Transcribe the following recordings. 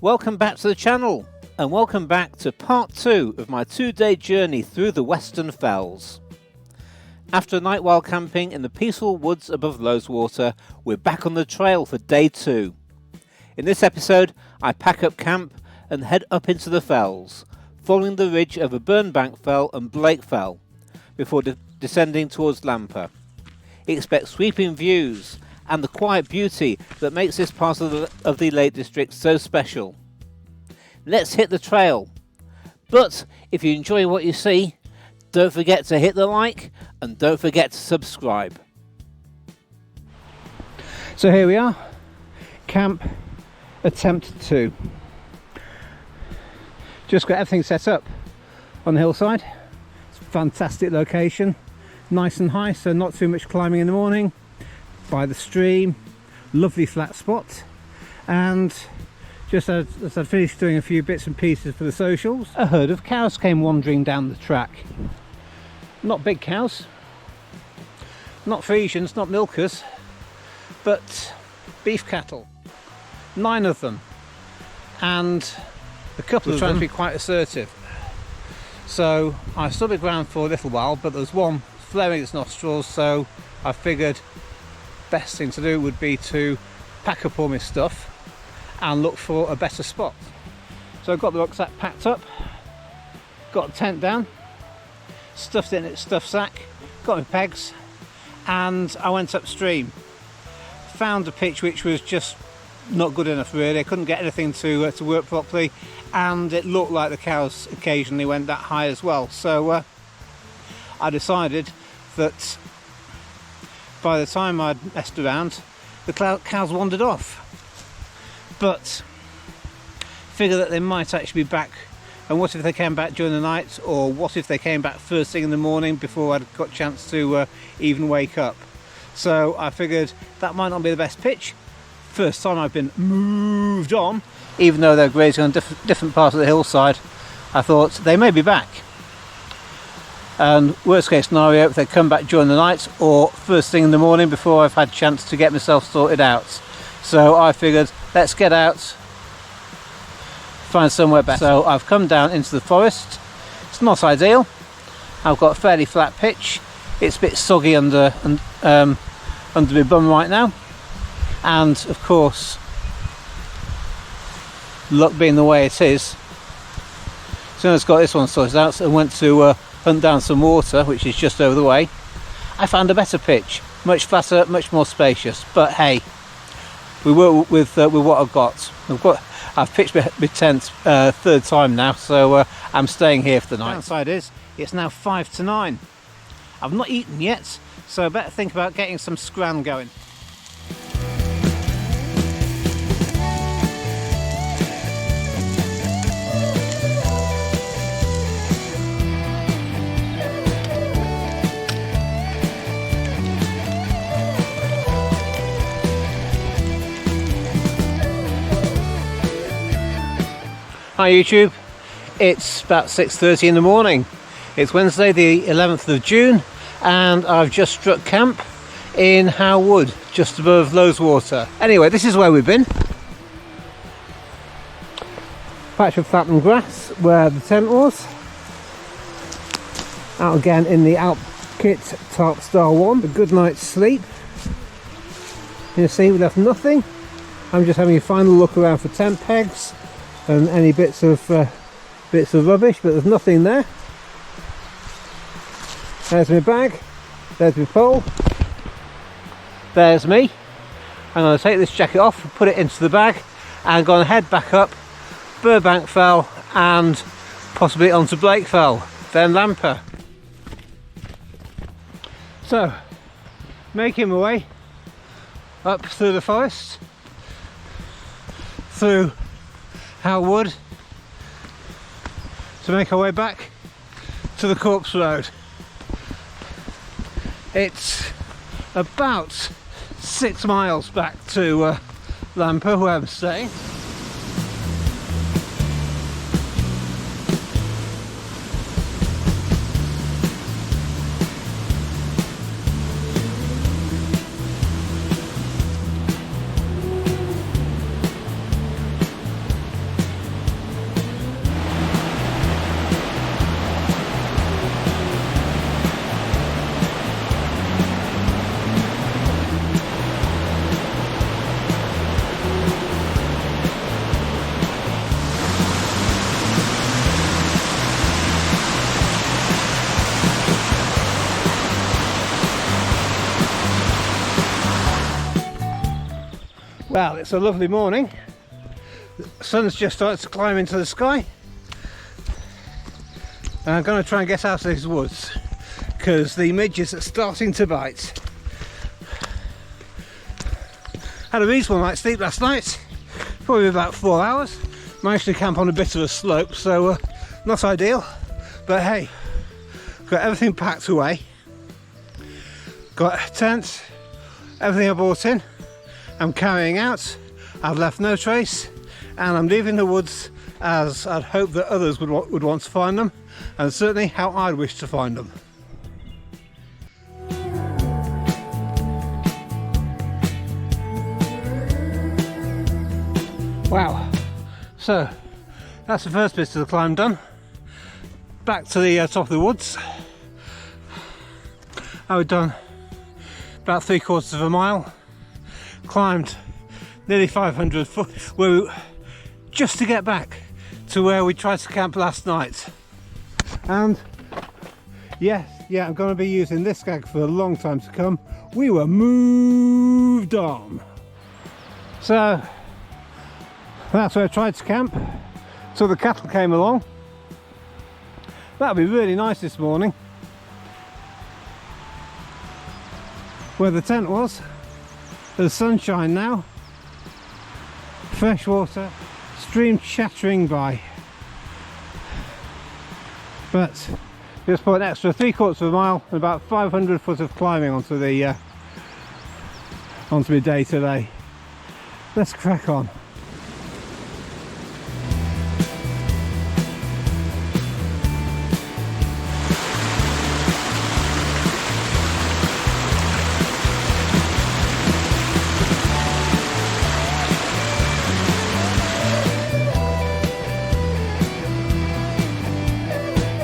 Welcome back to the channel, and welcome back to part 2 of my 2-day journey through the Western Fells. After a night wild camping in the peaceful woods above Loweswater, we're back on the trail for day 2. In this episode, I pack up camp and head up into the fells, following the ridge over Burnbank Fell and Blake Fell, before descending towards Lampugh. Expect sweeping views and the quiet beauty that makes this part of the Lake District so special. Let's hit the trail. But if you enjoy what you see, don't forget to hit the like and don't forget to subscribe. So here we are, camp attempt 2. Just got everything set up on the hillside. It's a fantastic location, nice and high, so not too much climbing in the morning. By the stream, lovely flat spot, and just as I finished doing a few bits and pieces for the socials, a herd of cows came wandering down the track. Not big cows, not Friesians, not milkers, but beef cattle. 9 of them, and a couple of them trying to be quite assertive. So I stood my ground for a little while, but there was one flaring its nostrils, so I figured best thing to do would be to pack up all my stuff and look for a better spot. So I've got the rucksack packed up, got the tent down, stuffed it in its stuff sack, got my pegs, and I went upstream. Found a pitch which was just not good enough really. I couldn't get anything to work properly, and it looked like the cows occasionally went that high as well. So I decided that by the time I'd messed around, the cows wandered off. But figure that they might actually be back, and what if they came back during the night, or what if they came back first thing in the morning before I'd got a chance to even wake up. So I figured that might not be the best pitch. First time I've been moved on, even though they're grazing on different parts of the hillside, I thought they may be back. And worst case scenario, if they come back during the night or first thing in the morning before I've had a chance to get myself sorted out. So I figured, let's get out, find somewhere better. So I've come down into the forest. It's not ideal. I've got a fairly flat pitch. It's a bit soggy under my bum right now. And of course, luck being the way it is, as soon as I got this one sorted out, I went to hunt down some water, which is just over the way. I found a better pitch, much flatter, much more spacious. But hey, we work with what I've got. I've pitched my tent third time now, so I'm staying here for the night. The downside is it's now 5 to 9. I've not eaten yet, so I better think about getting some scran going. Hi YouTube, it's about 6:30 in the morning. It's Wednesday the 11th of June and I've just struck camp in Holme Wood, just above Loweswater. Anyway, this is where we've been. Patch of flattened grass where the tent was. Out again in the Alp Kit Tarp Star 1, a good night's sleep. You see, we left nothing. I'm just having a final look around for tent pegs and any bits of rubbish, but there's nothing there. There's my bag, there's my pole, there's me. I'm going to take this jacket off and put it into the bag and going to head back up Burnbank Fell and possibly onto Blake Fell, then Lampugh. So, making my way up through the forest, through Holme Wood, to make our way back to the Corpse Road. It's about 6 miles back to Lampugh, where I'm staying. Well, it's a lovely morning. The sun's just started to climb into the sky. And I'm going to try and get out of these woods because the midges are starting to bite. Had a reasonable night's sleep last night, probably about 4 hours. Managed to camp on a bit of a slope, so not ideal, but hey, got everything packed away. Got tents, everything I brought in, I'm carrying out. I've left no trace, and I'm leaving the woods as I'd hope that others would want to find them, and certainly how I'd wish to find them. Wow, so that's the first bit of the climb done. Back to the top of the woods. I've done about 3/4 of a mile, climbed nearly 500 foot just to get back to where we tried to camp last night. And yeah, I'm going to be using this gag for a long time to come. We were moved on. So that's where I tried to camp till the cattle came along. That'll be really nice this morning. Where the tent was, there's sunshine now, fresh water, stream chattering by. But just put an extra 3/4 of a mile and about 500 foot of climbing onto my day today. Let's crack on.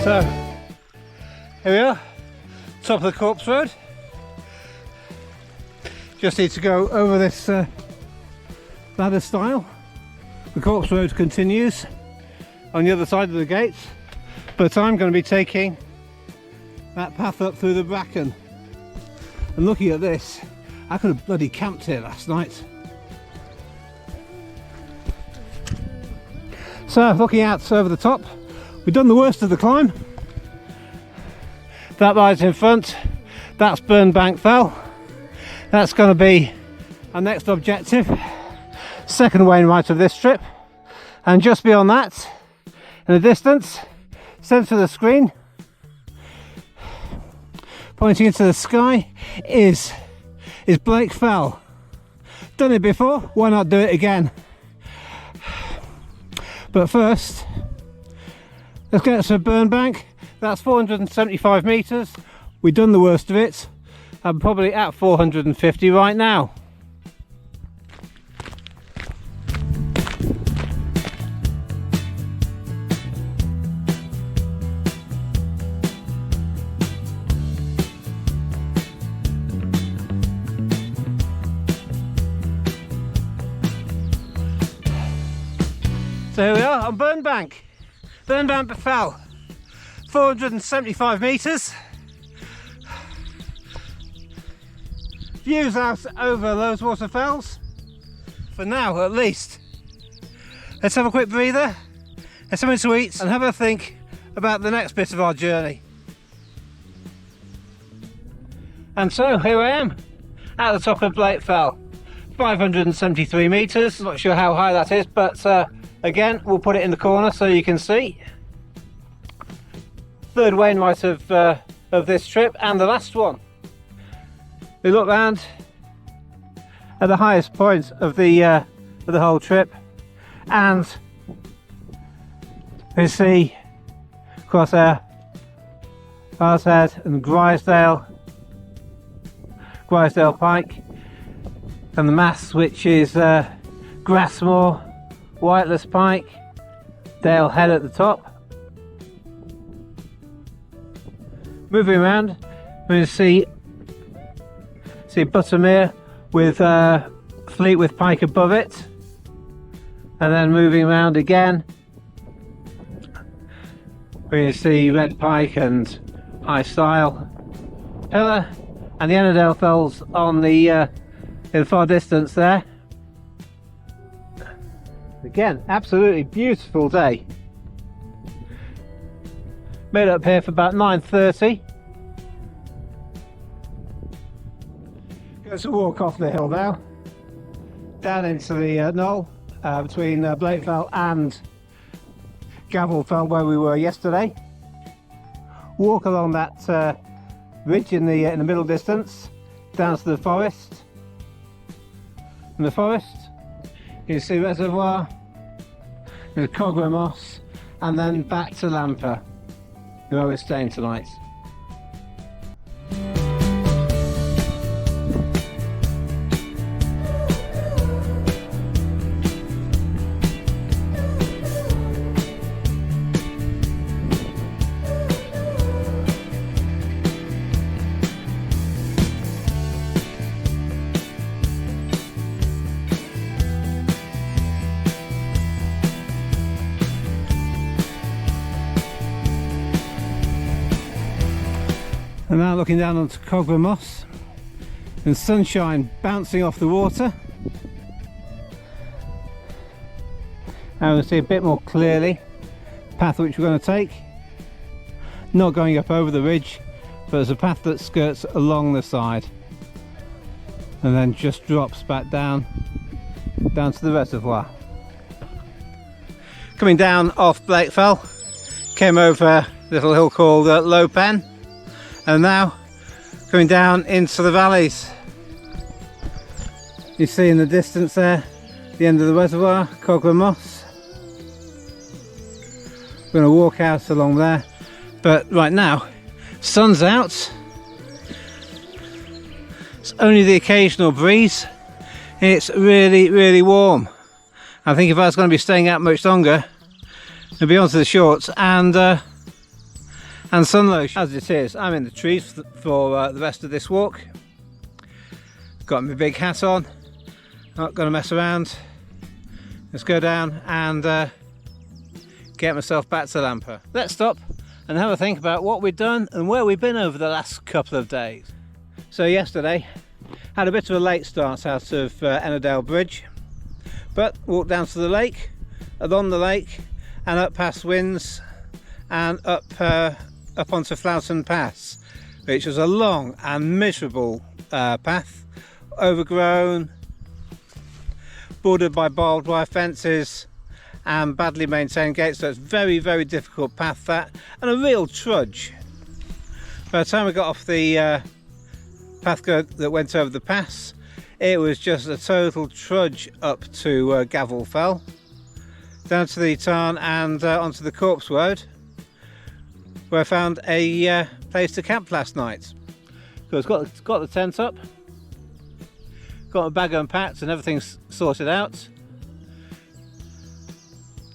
So, here we are, top of the Corpse Road. Just need to go over this ladder stile. The Corpse Road continues on the other side of the gates, but I'm going to be taking that path up through the bracken. And looking at this, I could have bloody camped here last night. So, looking out over the top, we've done the worst of the climb. That lies in front, that's Burnbank Fell. That's going to be our next objective, second wainwright of this trip. And just beyond that, in the distance, centre of the screen, pointing into the sky, is Blake Fell. Done it before, why not do it again? But first, let's get to Burnbank. That's 475 metres. We've done the worst of it. I'm probably at 450 right now. So here we are on Burnbank. Burnbank Fell. 475 metres. Views out over Loweswater Fells, for now at least. Let's have a quick breather, have something to eat, and have a think about the next bit of our journey. And so here I am at the top of Blake Fell, 573 metres. Not sure how high that is, but again, we'll put it in the corner so you can see. Third wainwright of this trip, and the last one. We look round at the highest point of the whole trip, and we see Crosshair, Arshead and Grisdale Pike, and the mass, which is Grassmore, Whiteless Pike, Dale Head at the top. Moving around, we see Buttermere with Fleetwith Pike above it, and then moving around again, we see Red Pike and High Style Pillar, and the Ennerdale Fells on the in the far distance there. Again, absolutely beautiful day. Made up here for about 9:30. Let's walk off the hill now, down into the knoll between Blake Fell and Gavel Fell, where we were yesterday. Walk along that ridge in the middle distance, down to the forest. In the forest, you can see reservoir, the Cogwell Moss, and then back to Lampugh, where we're staying tonight. And now looking down onto Cogwell Moss and sunshine bouncing off the water. Now we can see a bit more clearly the path which we're going to take. Not going up over the ridge, but there's a path that skirts along the side and then just drops back down to the reservoir. Coming down off Blake Fell, came over a little hill called Loweswater, and now going down into the valleys. You see in the distance there, the end of the reservoir, Cogwell Moss. We're going to walk out along there, but right now, sun's out. It's only the occasional breeze. It's really, really warm. I think if I was going to be staying out much longer, I'd be onto the shorts and sun lotion. As it is, I'm in the trees for the rest of this walk. Got my big hat on, not going to mess around. Let's go down and get myself back to Lampugh. Let's stop and have a think about what we've done and where we've been over the last couple of days. So yesterday, had a bit of a late start out of Ennerdale Bridge, but walked down to the lake, along the lake and up past Winds and up onto Floughton Pass, which was a long and miserable path, overgrown, bordered by barbed wire fences and badly maintained gates, so it's very, very difficult path that, and a real trudge. By the time we got off the path that went over the pass, it was just a total trudge up to Gavel Fell, down to the tarn and onto the Corpse Road, where I found a place to camp last night. So it's got the tent up, got my bag unpacked and everything's sorted out.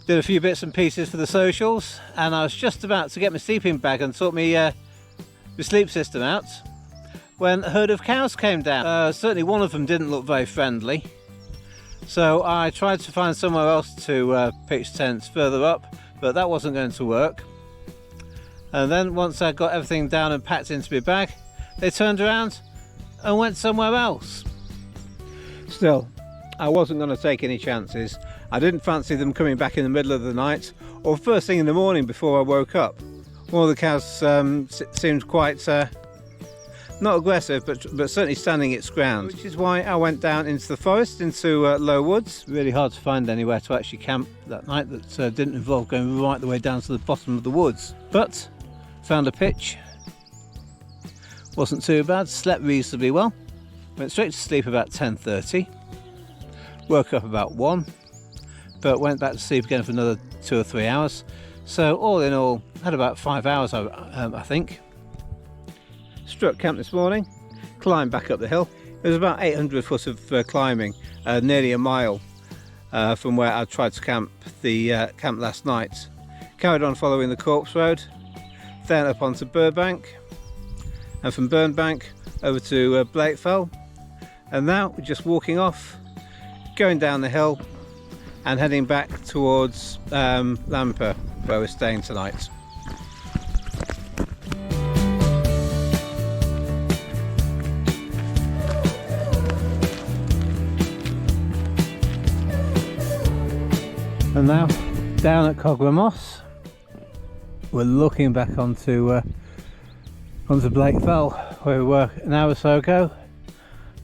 Did a few bits and pieces for the socials, and I was just about to get my sleeping bag and sort my sleep system out when a herd of cows came down. Certainly one of them didn't look very friendly, so I tried to find somewhere else to pitch tents further up, but that wasn't going to work. And then once I got everything down and packed into my bag, they turned around and went somewhere else. Still, I wasn't going to take any chances. I didn't fancy them coming back in the middle of the night or first thing in the morning before I woke up. One of the cows seemed quite not aggressive, but certainly standing its ground, which is why I went down into the forest, into Low Woods. Really hard to find anywhere to actually camp that night that didn't involve going right the way down to the bottom of the woods, but found a pitch, wasn't too bad, slept reasonably well, went straight to sleep about 10:30, woke up about 1, but went back to sleep again for another 2 or 3 hours. So all in all, had about 5 hours I think. Struck camp this morning, climbed back up the hill. It was about 800 foot of climbing, nearly a mile from where I tried to camp last night. Carried on following the Corpse Road, then up onto Burnbank, and from Burnbank over to Blake Fell, and now we're just walking off, going down the hill and heading back towards Lampugh, where we're staying tonight. And now down at Cogler Moss, we're looking back onto Blake Fell, where we were an hour or so ago.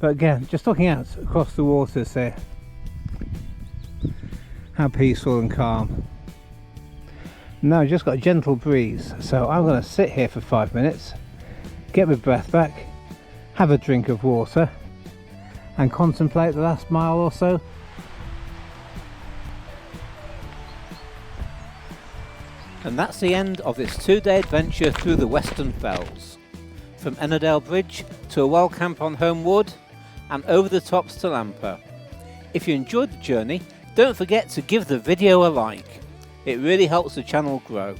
But again, just looking out across the waters here, how peaceful and calm. Now I've just got a gentle breeze, so I'm going to sit here for 5 minutes, get my breath back, have a drink of water and contemplate the last mile or so. And that's the end of this 2-day adventure through the Western Fells. From Ennerdale Bridge to a Wildcamp on Holme Wood and over the tops to Lampugh. If you enjoyed the journey, don't forget to give the video a like. It really helps the channel grow.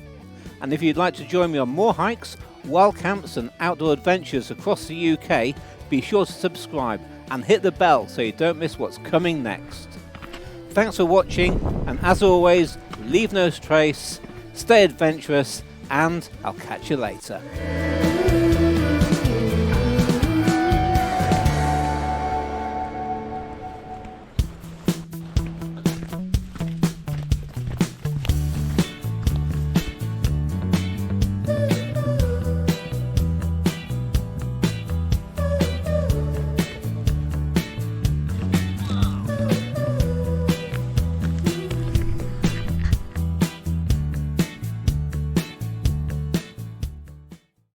And if you'd like to join me on more hikes, wild camps and outdoor adventures across the UK, be sure to subscribe and hit the bell so you don't miss what's coming next. Thanks for watching, and as always, leave no trace, stay adventurous, and I'll catch you later.